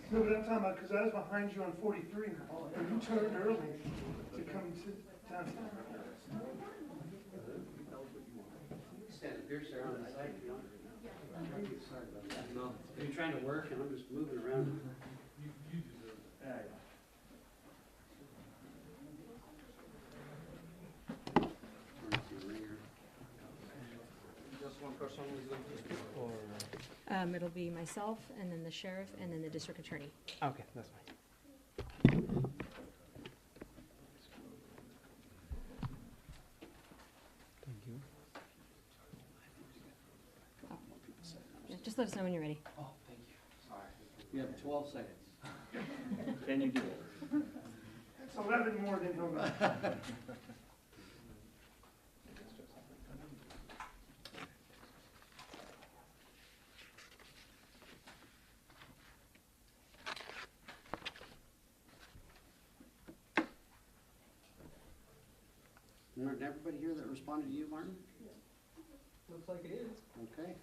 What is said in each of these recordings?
No, but I'm talking about, because I was behind you on 43, and you turned early to come to downtown. Stand up here, Sarah, on the side, if you want. No, you're trying to work, and I'm just moving around. You deserve it. Just one person is going to speak, or? It'll be myself, and then the sheriff, and then the district attorney. Okay, that's fine. Thank you. Yeah, just let us know when you're ready. Oh, thank you. Sorry. You have 12 seconds. Can you do it? It's 11 more than normal. Isn't everybody here that responded to you, Martin? Looks like it is. Okay.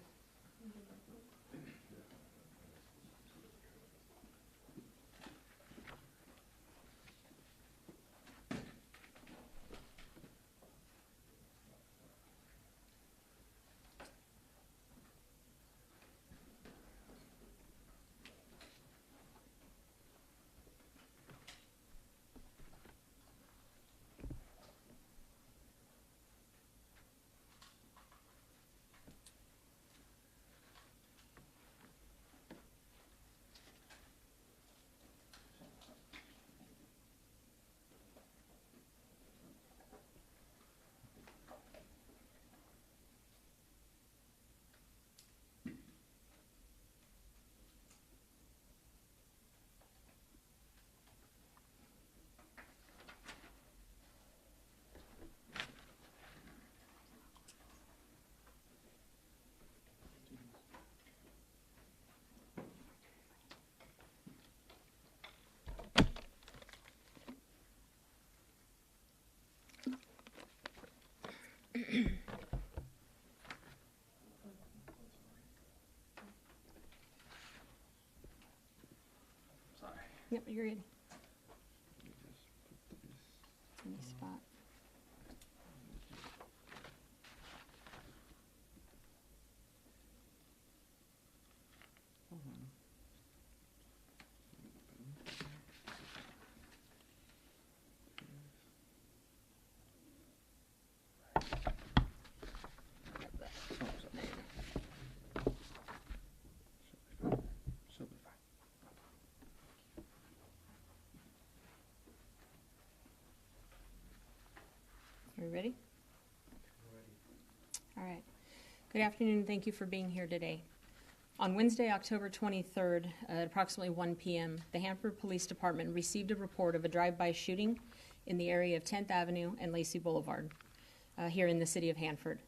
Sorry. Yep, you're good. Any spot. She'll be fine. Are you ready? All right. Good afternoon, and thank you for being here today. On Wednesday, October 23rd, at approximately 1 p.m., the Hanford Police Department received a report of a drive-by shooting in the area of 10th Avenue and Lacey Boulevard, here in the city of Hanford.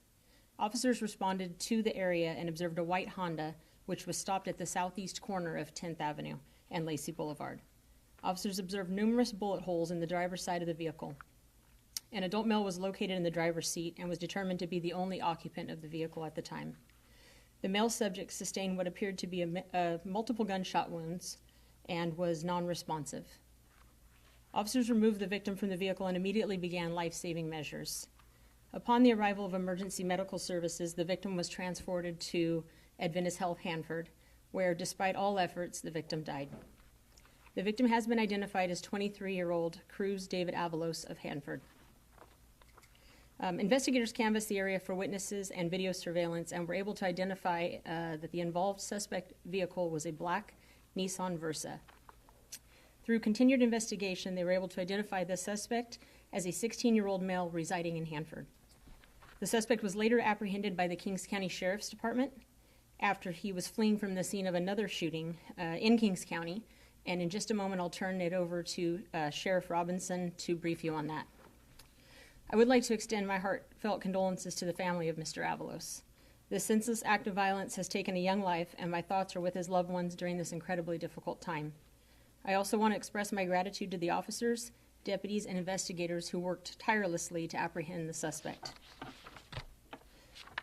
Officers responded to the area and observed a white Honda, which was stopped at the southeast corner of 10th Avenue and Lacey Boulevard. Officers observed numerous bullet holes in the driver's side of the vehicle. An adult male was located in the driver's seat and was determined to be the only occupant of the vehicle at the time. The male subject sustained what appeared to be multiple gunshot wounds and was non-responsive. Officers removed the victim from the vehicle and immediately began life-saving measures. Upon the arrival of emergency medical services, the victim was transported to Adventist Health Hanford, where, despite all efforts, the victim died. The victim has been identified as 23-year-old Cruz David Avalos of Hanford. Investigators canvassed the area for witnesses and video surveillance and were able to identify that the involved suspect vehicle was a black Nissan Versa. Through continued investigation, they were able to identify the suspect as a 16-year-old male residing in Hanford. The suspect was later apprehended by the Kings County Sheriff's Department after he was fleeing from the scene of another shooting in Kings County, and in just a moment I'll turn it over to Sheriff Robinson to brief you on that. I would like to extend my heartfelt condolences to the family of Mr. Avalos. This senseless act of violence has taken a young life, and my thoughts are with his loved ones during this incredibly difficult time. I also want to express my gratitude to the officers, deputies, and investigators who worked tirelessly to apprehend the suspect.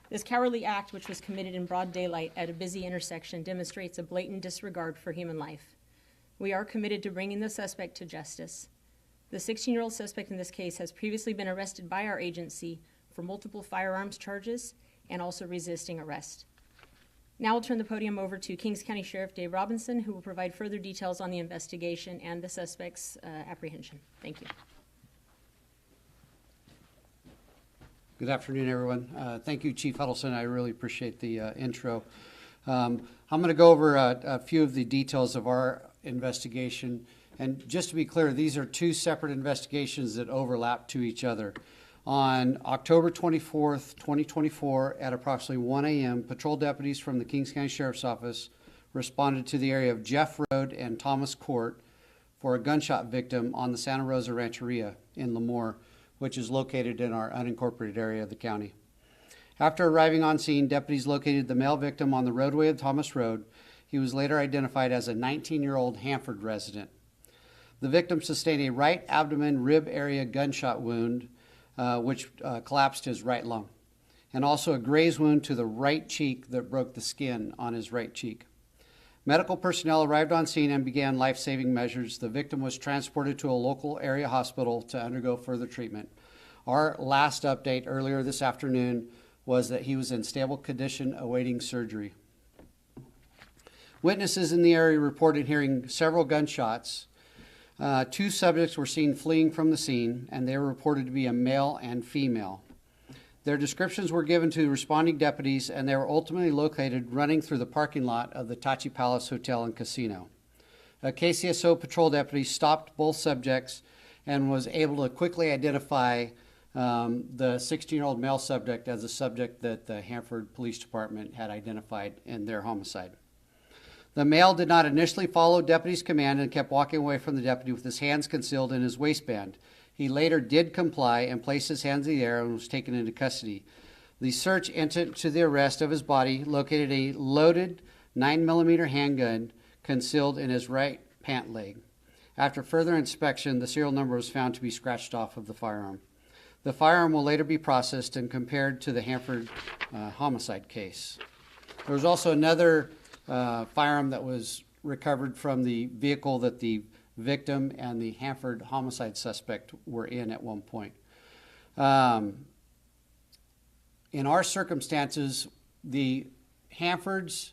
This cowardly act, which was committed in broad daylight at a busy intersection, demonstrates a blatant disregard for human life. We are committed to bringing the suspect to justice. The 16-year-old suspect in this case has previously been arrested by our agency for multiple firearms charges and also resisting arrest. Now I'll turn the podium over to Kings County Sheriff Dave Robinson, who will provide further details on the investigation and the suspect's apprehension. Thank you. Good afternoon, everyone. Thank you, Chief Huddleston. I really appreciate the intro. I'm going to go over a few of the details of our investigation. And just to be clear, these are two separate investigations that overlap to each other. On October 24th, 2024, at approximately 1 a.m., patrol deputies from the Kings County Sheriff's Office responded to the area of Jeff Road and Thomas Court for a gunshot victim on the Santa Rosa Rancheria in Lemoore, which is located in our unincorporated area of the county. After arriving on scene, deputies located the male victim on the roadway of Thomas Road. He was later identified as a 19-year-old Hanford resident. The victim sustained a right abdomen rib area gunshot wound, which collapsed his right lung, and also a graze wound to the right cheek that broke the skin on his right cheek. Medical personnel arrived on scene and began life-saving measures. The victim was transported to a local area hospital to undergo further treatment. Our last update earlier this afternoon was that he was in stable condition awaiting surgery. Witnesses in the area reported hearing several gunshots. Two subjects were seen fleeing from the scene, and they were reported to be a male and female. Their descriptions were given to responding deputies, and they were ultimately located running through the parking lot of the Tachi Palace Hotel and Casino. A KCSO patrol deputy stopped both subjects and was able to quickly identify the 16-year-old male subject as the subject that the Hanford Police Department had identified in their homicide. The male did not initially follow deputy's command and kept walking away from the deputy with his hands concealed in his waistband. He later did comply and placed his hands in the air and was taken into custody. The search entered to the arrest of his body, located a loaded 9mm handgun concealed in his right pant leg. After further inspection, the serial number was found to be scratched off of the firearm. The firearm will later be processed and compared to the Hanford homicide case. There was also another firearm that was recovered from the vehicle that the victim and the Hanford homicide suspect were in at one point. In our circumstances, the Hanford's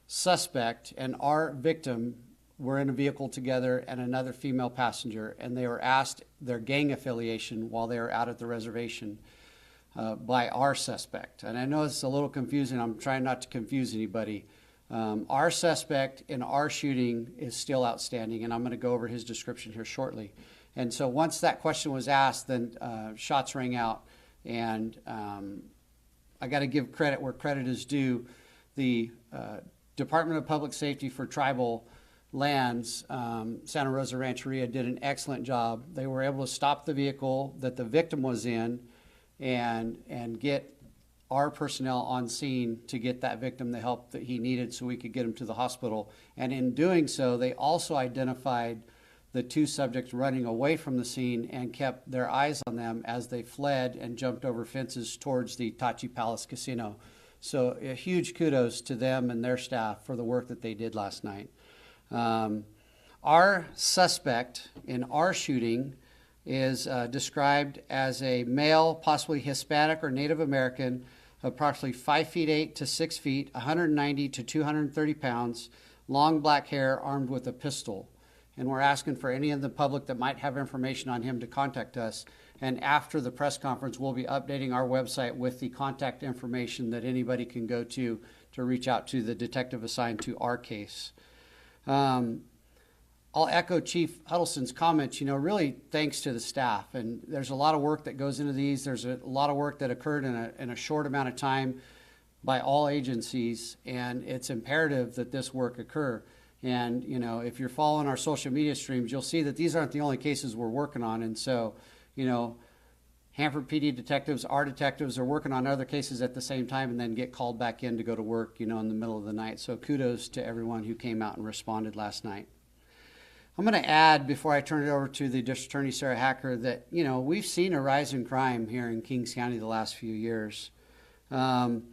suspect and our victim were in a vehicle together and another female passenger, and they were asked their gang affiliation while they were out at the reservation by our suspect. And I know it's a little confusing. I'm trying not to confuse anybody. Our suspect in our shooting is still outstanding, and I'm going to go over his description here shortly. And so once that question was asked, then shots rang out, and I got to give credit where credit is due. The Department of Public Safety for Tribal Lands, Santa Rosa Rancheria, did an excellent job. They were able to stop the vehicle that the victim was in and get our personnel on scene to get that victim the help that he needed so we could get him to the hospital. And in doing so, they also identified the two subjects running away from the scene and kept their eyes on them as they fled and jumped over fences towards the Tachi Palace Casino. So a huge kudos to them and their staff for the work that they did last night. Our suspect in our shooting is described as a male, possibly Hispanic or Native American, approximately 5'8" to 6 feet, 190 to 230 pounds, long black hair, armed with a pistol. And we're asking for any of the public that might have information on him to contact us. And after the press conference, we'll be updating our website with the contact information that anybody can go to reach out to the detective assigned to our case. I'll echo Chief Huddleston's comments, really thanks to the staff. And there's a lot of work that goes into these. There's a lot of work that occurred in a short amount of time by all agencies, and it's imperative that this work occur. And, if you're following our social media streams, you'll see that these aren't the only cases we're working on. And so, Hanford PD detectives, our detectives are working on other cases at the same time and then get called back in to go to work, in the middle of the night. So kudos to everyone who came out and responded last night. I'm going to add, before I turn it over to the District Attorney, Sarah Hacker, that, we've seen a rise in crime here in Kings County the last few years. And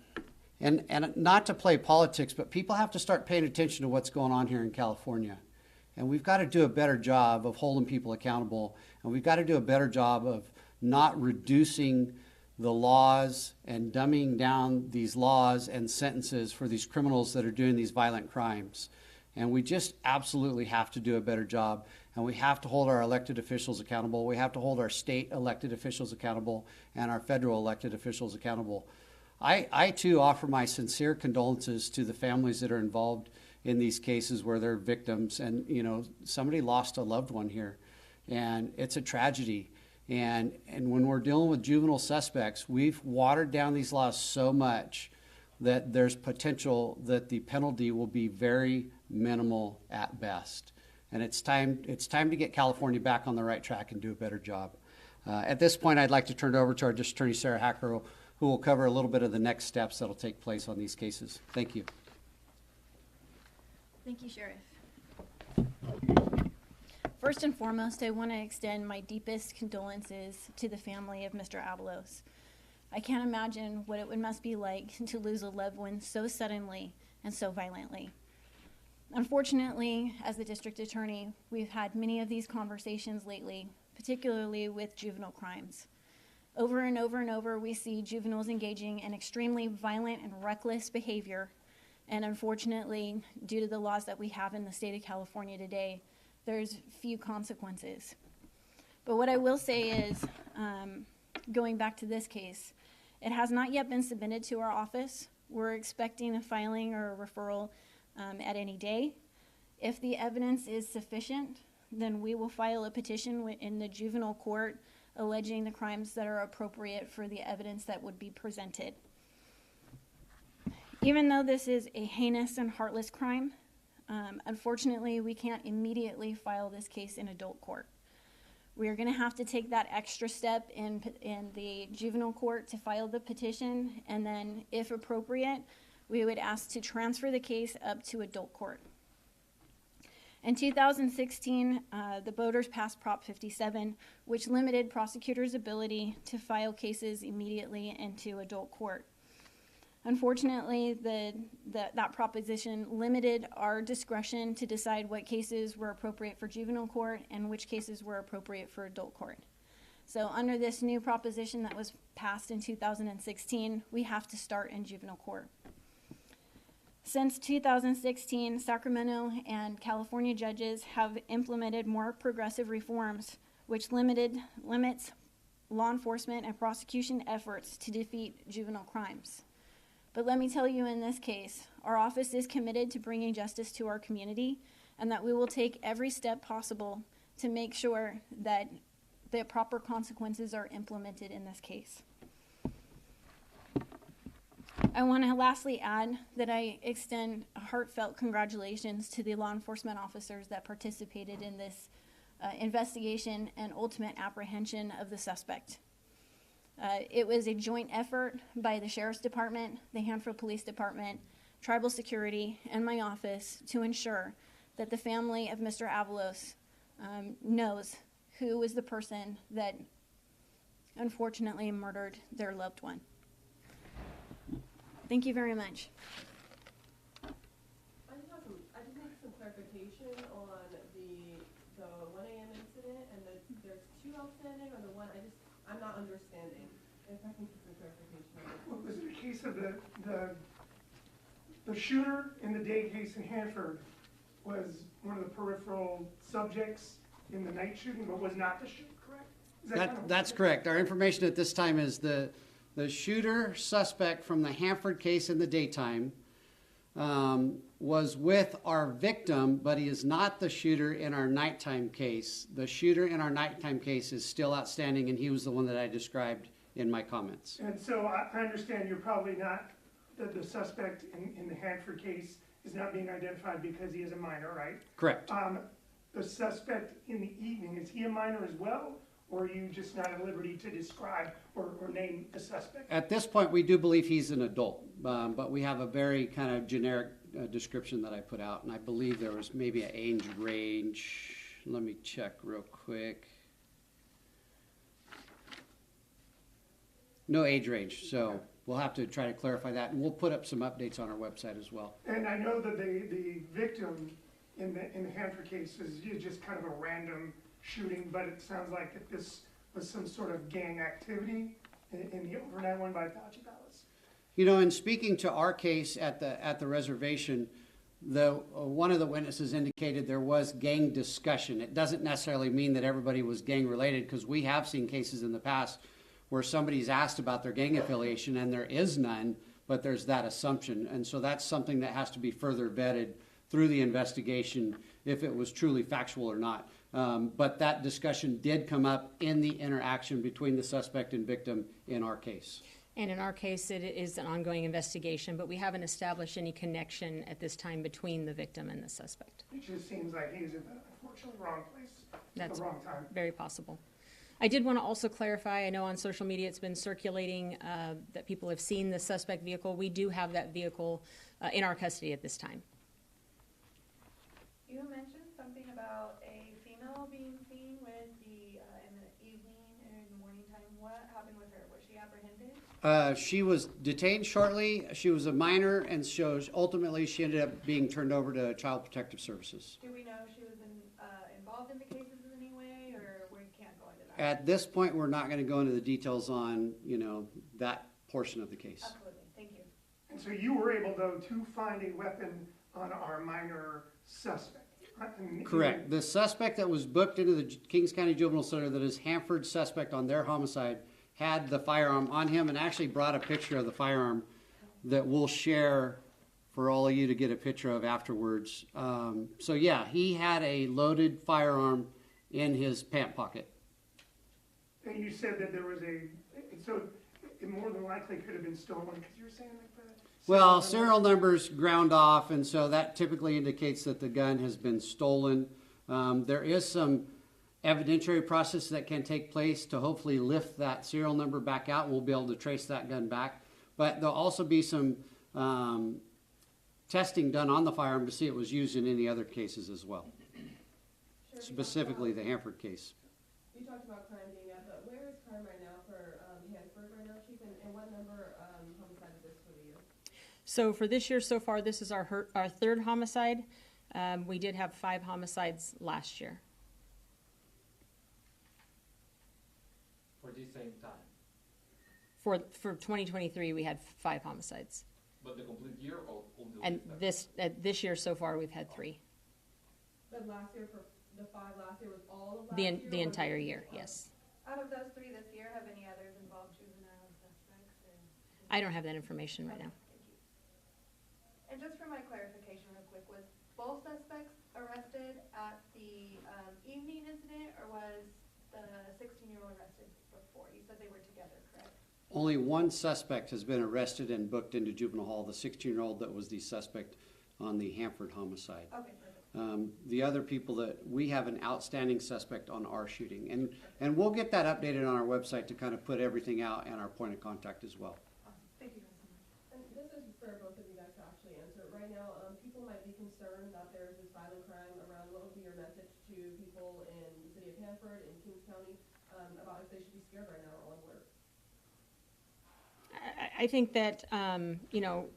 not to play politics, but people have to start paying attention to what's going on here in California. And we've got to do a better job of holding people accountable, and we've got to do a better job of not reducing the laws and dumbing down these laws and sentences for these criminals that are doing these violent crimes. And we just absolutely have to do a better job. And we have to hold our elected officials accountable. We have to hold our state elected officials accountable and our federal elected officials accountable. I too offer my sincere condolences to the families that are involved in these cases where they're victims. And, you know, somebody lost a loved one here, and it's a tragedy. And when we're dealing with juvenile suspects, we've watered down these laws so much that there's potential that the penalty will be very minimal at best. And it's time to get California back on the right track and do a better job. At this point, I'd like to turn it over to our District Attorney, Sarah Hacker, who will cover a little bit of the next steps that will take place on these cases. Thank you. Thank you, Sheriff. First and foremost, I want to extend my deepest condolences to the family of Mr. Avalos. I can't imagine what it must be like to lose a loved one so suddenly and so violently. Unfortunately, as the district attorney, we've had many of these conversations lately, particularly with juvenile crimes. Over and over and over, we see juveniles engaging in extremely violent and reckless behavior. And unfortunately, due to the laws that we have in the state of California today, there's few consequences. But what I will say is, going back to this case, it has not yet been submitted to our office. We're expecting a filing or a referral at any day. If the evidence is sufficient, then we will file a petition in the juvenile court alleging the crimes that are appropriate for the evidence that would be presented. Even though this is a heinous and heartless crime, unfortunately, we can't immediately file this case in adult court. We are going to have to take that extra step in the juvenile court to file the petition, and then, if appropriate, we would ask to transfer the case up to adult court. In 2016, the voters passed Prop 57, which limited prosecutors' ability to file cases immediately into adult court. Unfortunately, that proposition limited our discretion to decide what cases were appropriate for juvenile court and which cases were appropriate for adult court. So under this new proposition that was passed in 2016, we have to start in juvenile court. Since 2016, Sacramento and California judges have implemented more progressive reforms which limits law enforcement and prosecution efforts to defeat juvenile crimes. But let me tell you, in this case, our office is committed to bringing justice to our community, and that we will take every step possible to make sure that the proper consequences are implemented in this case. I want to lastly add that I extend a heartfelt congratulations to the law enforcement officers that participated in this investigation and ultimate apprehension of the suspect. It was a joint effort by the Sheriff's Department, the Hanford Police Department, Tribal Security, and my office to ensure that the family of Mr. Avalos knows who was the person that unfortunately murdered their loved one. Thank you very much. I just need some clarification on the 1 a.m. incident and there's two outstanding, or the one, I'm not understanding. If I can get some clarification on that. Well, was it a case of the shooter in the day case in Hanford was one of the peripheral subjects in the night shooting, but was not the shooter, correct? Is that kind of That's correct. Our information at this time is the shooter suspect from the Hanford case in the daytime was with our victim, but he is not the shooter in our nighttime case. The shooter in our nighttime case is still outstanding, and he was the one that I described in my comments. And so I understand you're probably not, the suspect in the Hanford case is not being identified because he is a minor, right? Correct. The suspect in the evening, is he a minor as well? Or are you just not at liberty to describe or name the suspect? At this point, we do believe he's an adult, but we have a very kind of generic description that I put out, and I believe there was maybe an age range. Let me check real quick. No age range, so we'll have to try to clarify that, and we'll put up some updates on our website as well. And I know that the victim in the Hanford case is just kind of a random shooting, but it sounds like that this was some sort of gang activity in the overnight one by Apache Palace. You know, in speaking to our case at the reservation, one of the witnesses indicated there was gang discussion. It doesn't necessarily mean that everybody was gang related, because we have seen cases in the past where somebody's asked about their gang affiliation and there is none, but there's that assumption. And so that's something that has to be further vetted through the investigation if it was truly factual or not. But that discussion did come up in the interaction between the suspect and victim in our case. And in our case, it is an ongoing investigation, but we haven't established any connection at this time between the victim and the suspect. It just seems like he's in the unfortunately wrong place at the wrong time. Very possible. I did want to also clarify, I know on social media it's been circulating that people have seen the suspect vehicle. We do have that vehicle in our custody at this time. You mentioned something about a female being seen with in the evening and in the morning time. What happened with her? Was she apprehended? She was detained shortly. She was a minor, and so ultimately she ended up being turned over to Child Protective Services. Do we know if she was involved in the cases in any way, or we can't go into that? At this point, we're not going to go into the details on, that portion of the case. Absolutely. Thank you. And so you were able, though, to find a weapon on our minor suspect. Right? Correct. The suspect that was booked into the Kings County Juvenile Center, that is Hanford's suspect on their homicide, had the firearm on him and actually brought a picture of the firearm that we'll share for all of you to get a picture of afterwards. So yeah, he had a loaded firearm in his pant pocket. And you said that there was so it more than likely could have been stolen, because you were saying like that? Well, serial numbers ground off, and so that typically indicates that the gun has been stolen. There is some evidentiary process that can take place to hopefully lift that serial number back out, and we'll be able to trace that gun back. But there'll also be some testing done on the firearm to see it was used in any other cases as well, specifically the Hanford case. You talked about crime being up, but where is crime right now for Hanford right now, Chief, and what number homicide is this for the year? So for this year so far, this is our third homicide. We did have 5 homicides last year. For this same time? For 2023, we had 5 homicides. But the complete year or until And this this year so far, we've had 3. But last year, for the 5 last year, was all of last year? The or entire was it year, just 5? yes. Out of those 3 this year, have any others involved juvenile suspects? I don't have that information right now. Thank you. And just for my clarification real quick, was both suspects arrested at the evening incident, or was the 16-year-old arrested before? You said they were together, correct? Only one suspect has been arrested and booked into juvenile hall, the 16-year-old that was the suspect on the Hanford homicide. Okay, perfect. The other people that we have an outstanding suspect on our shooting, and we'll get that updated on our website to kind of put everything out and our point of contact as well. Awesome. Thank you guys so much. And this is for both of you guys to actually answer. Right now, people might be concerned that there's this violent crime around. What would be your message to people in the city of Hanford, in Kings County, about if they should be scared right now or on alert? I think that,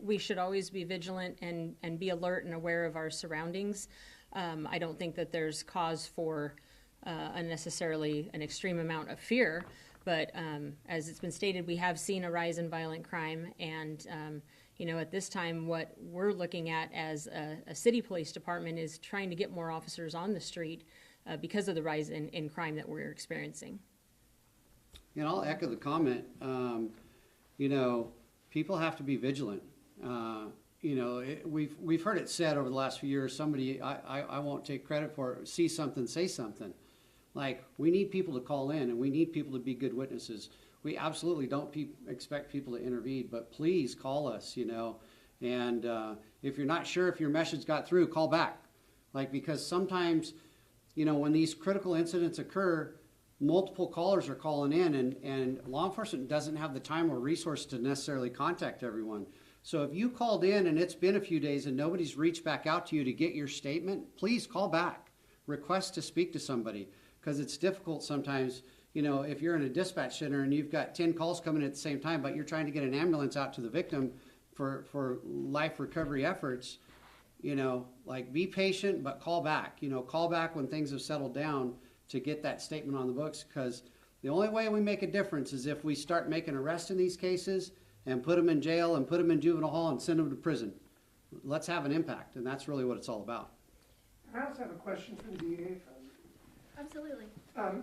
we should always be vigilant and be alert and aware of our surroundings. I don't think that there's cause for unnecessarily an extreme amount of fear, but as it's been stated, we have seen a rise in violent crime, and at this time, what we're looking at as a city police department is trying to get more officers on the street because of the rise in crime that we're experiencing. And I'll echo the comment. People have to be vigilant. We've heard it said over the last few years, somebody, I won't take credit for it, see something, say something. Like, we need people to call in, and we need people to be good witnesses. We absolutely don't expect people to intervene, but please call us, and if you're not sure if your message got through, call back. Because sometimes, when these critical incidents occur, multiple callers are calling in, and law enforcement doesn't have the time or resource to necessarily contact everyone. So if you called in and it's been a few days and nobody's reached back out to you to get your statement, please call back. Request to speak to somebody, because it's difficult sometimes, if you're in a dispatch center and you've got 10 calls coming at the same time, but you're trying to get an ambulance out to the victim for life recovery efforts, You know, like be patient, but call back. You know, call back when things have settled down to get that statement on the books, because the only way we make a difference is if we start making arrests in these cases and put them in jail and put them in juvenile hall and send them to prison. Let's have an impact, and that's really what it's all about. I also have a question for the DA. Absolutely.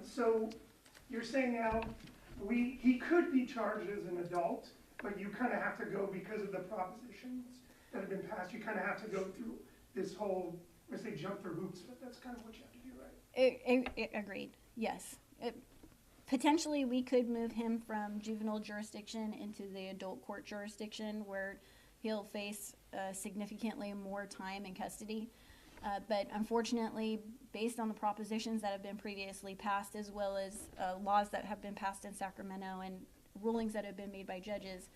So you're saying now he could be charged as an adult, but you kind of have to go because of the propositions that have been passed. You kind of have to go through this whole, I say jump through hoops, but that's kind of what you have to do, right? Agreed, yes. Potentially, we could move him from juvenile jurisdiction into the adult court jurisdiction where he'll face significantly more time in custody. But unfortunately, based on the propositions that have been previously passed, as well as laws that have been passed in Sacramento and rulings that have been made by judges,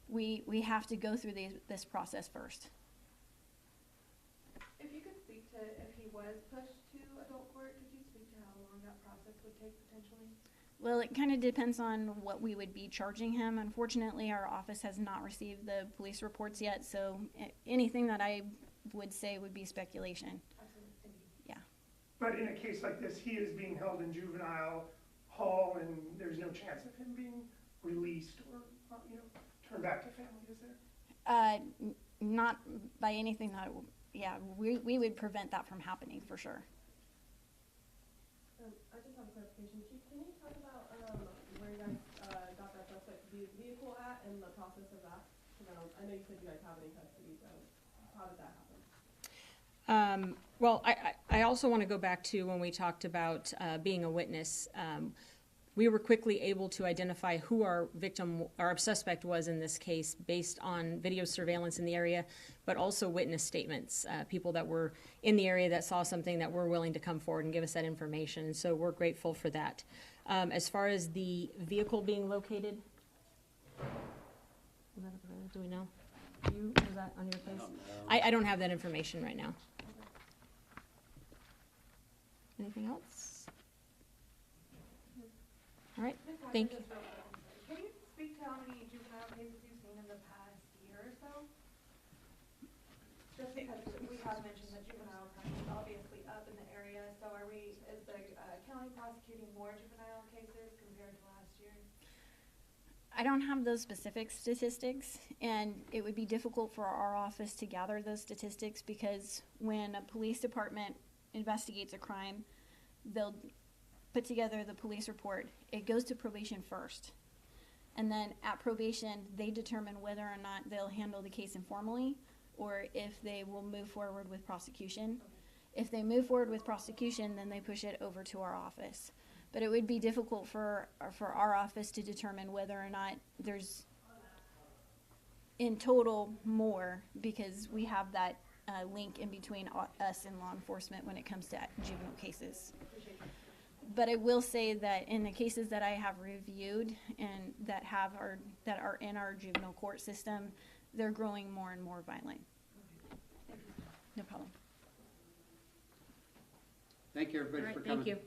we have to go through this process first. If you could speak to if he was pushed to adult court, could you speak to how long that process would take potentially? Well, it kind of depends on what we would be charging him. Unfortunately, our office has not received the police reports yet, so anything that I would say would be speculation. Absolutely, thank you. Yeah. But in a case like this, he is being held in juvenile hall, and there's no chance of him being released or, you know, turned back to family, is there? Not by anything that, we would prevent that from happening for sure. I just have a clarification. Chief, can you talk about where you guys got that suspect vehicle at and the process of that? I know you said you guys have it in custody, so how did that happen? Well, I also want to go back to when we talked about being a witness. We were quickly able to identify who our suspect was in this case based on video surveillance in the area, but also witness statements, people that were in the area that saw something that were willing to come forward and give us that information. So we're grateful for that. As far as the vehicle being located, do we know? Was that on your place? I don't have that information right now. Anything else? All right, thank you. Can you speak to how many juvenile cases you've seen in the past year or so? Just because we have mentioned that juvenile crime is obviously up in the area, so is the county prosecuting more juvenile cases compared to last year? I don't have those specific statistics, and it would be difficult for our office to gather those statistics because when a police department investigates a crime, they'll put together the police report. It goes to probation first. And then at probation, they determine whether or not they'll handle the case informally or if they will move forward with prosecution. If they move forward with prosecution, then they push it over to our office. But it would be difficult for our office to determine whether or not there's in total more because we have that link in between us and law enforcement when it comes to juvenile cases. But I will say that in the cases that I have reviewed and that are in our juvenile court system, they're growing more and more violent. No problem. Thank you, everybody, All right, for coming. thank you.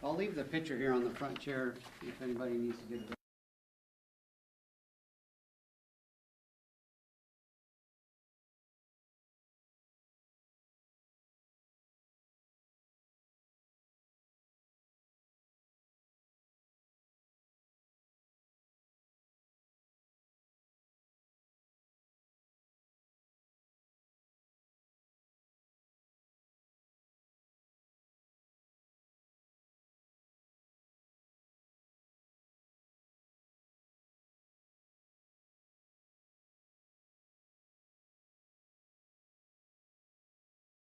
I'll leave the picture here on the front chair if anybody needs to get it.